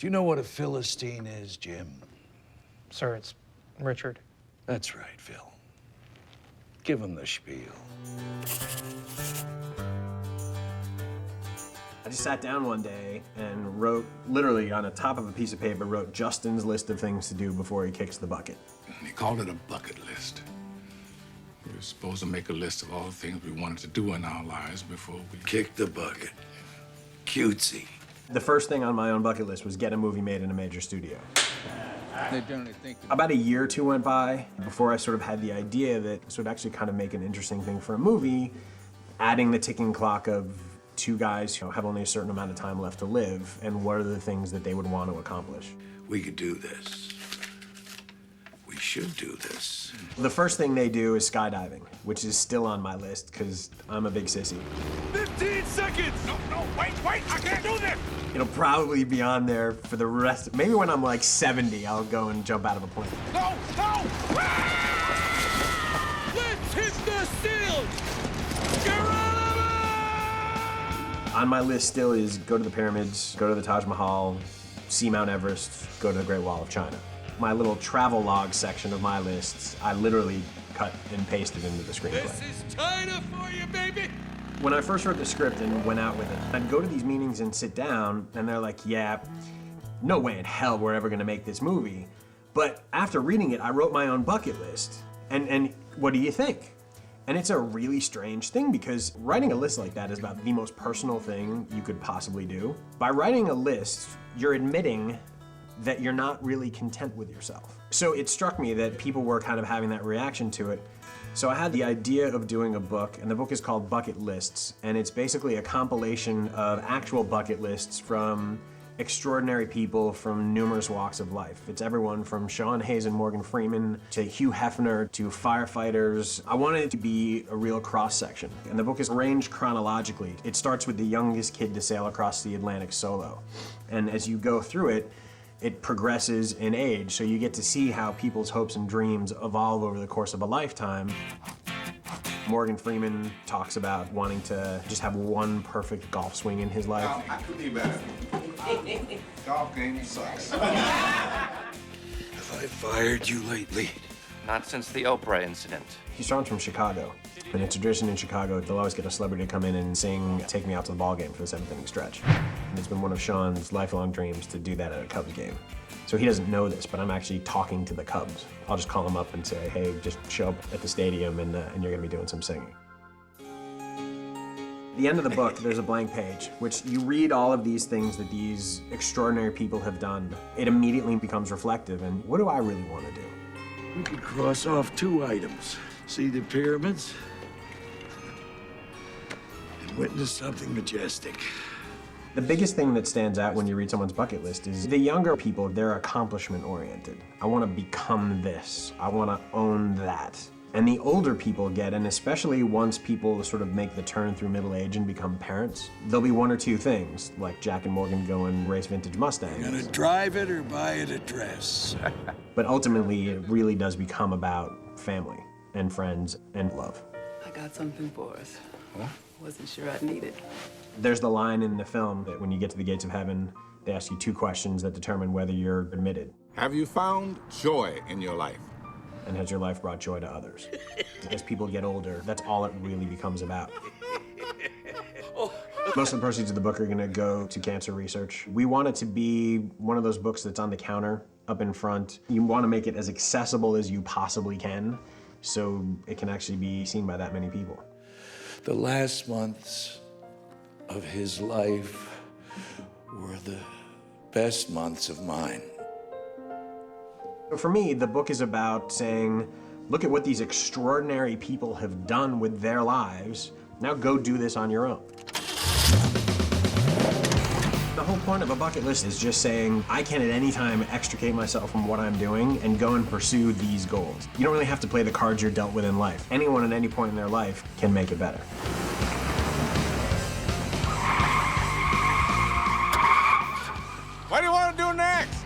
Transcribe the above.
Do you know what a Philistine is, Jim? Sir, it's Richard. That's right, Phil. Give him the spiel. I just sat down one day and wrote, literally on the top of a piece of paper, wrote Justin's list of things to do before he kicks the bucket. And he called it a bucket list. We were supposed to make a list of all the things we wanted to do in our lives before we Kick the bucket. Cutesy. The first thing on my own bucket list was get a movie made in a major studio. They generally think About a year or two went by before I sort of had the idea that this would actually kind of make an interesting thing for a movie, adding the ticking clock of two guys who have only a certain amount of time left to live, and what are the things that they would want to accomplish. We could do this. We should do this. The first thing they do is skydiving, which is still on my list because I'm a big sissy. 15 seconds! No, wait, I can't do this! It'll probably be on there for the rest. Maybe when I'm like 70, I'll go and jump out of a plane. No! Let's hit the steel! Geronimo! On my list still is go to the pyramids, go to the Taj Mahal, see Mount Everest, go to the Great Wall of China. My little travel log section of my lists, I literally cut and pasted into the screenplay. This is China for you, baby! When I first wrote the script and went out with it, I'd go to these meetings and sit down, and they're like, yeah, no way in hell we're ever gonna make this movie. But after reading it, I wrote my own bucket list. And what do you think? And it's a really strange thing because writing a list like that is about the most personal thing you could possibly do. By writing a list, you're admitting that you're not really content with yourself. So it struck me that people were kind of having that reaction to it. So I had the idea of doing a book, and the book is called Bucket Lists, and it's basically a compilation of actual bucket lists from extraordinary people from numerous walks of life. It's everyone from Sean Hayes and Morgan Freeman to Hugh Hefner to firefighters. I wanted it to be a real cross-section, and the book is arranged chronologically. It starts with the youngest kid to sail across the Atlantic solo, and as you go through it, it progresses in age, so you get to see how people's hopes and dreams evolve over the course of a lifetime. Morgan Freeman talks about wanting to just have one perfect golf swing in his life. I could be better. Golf game sucks. Have I fired you lately? Not since the Oprah incident. Sean's from Chicago, and it's a tradition in Chicago, they'll always get a celebrity to come in and sing Take Me Out to the Ball Game for the seventh inning stretch. And it's been one of Sean's lifelong dreams to do that at a Cubs game. So he doesn't know this, but I'm actually talking to the Cubs. I'll just call him up and say, hey, just show up at the stadium and you're gonna be doing some singing. At the end of the book, there's a blank page, which you read all of these things that these extraordinary people have done. It immediately becomes reflective, and what do I really want to do? We could cross off 2 items. See the pyramids and witness something majestic. The biggest thing that stands out when you read someone's bucket list is the younger people, they're accomplishment oriented. I want to become this. I want to own that. And the older people get, and especially once people sort of make the turn through middle age and become parents, there'll be 1 or 2 things, like Jack and Morgan go and race vintage Mustangs. Gonna drive it or buy it a dress? But ultimately, it really does become about family and friends and love. I got something for us. Wasn't sure I'd need it. There's the line in the film that when you get to the gates of heaven, they ask you 2 questions that determine whether you're admitted. Have you found joy in your life? And has your life brought joy to others? As people get older, that's all it really becomes about. Most of the proceeds of the book are gonna go to cancer research. We want it to be one of those books that's on the counter, up in front. You wanna make it as accessible as you possibly can, so it can actually be seen by that many people. The last months of his life were the best months of mine. For me, the book is about saying, look at what these extraordinary people have done with their lives. Now go do this on your own. The whole point of a bucket list is just saying, I can at any time extricate myself from what I'm doing and go and pursue these goals. You don't really have to play the cards you're dealt with in life. Anyone at any point in their life can make it better. What do you want to do next?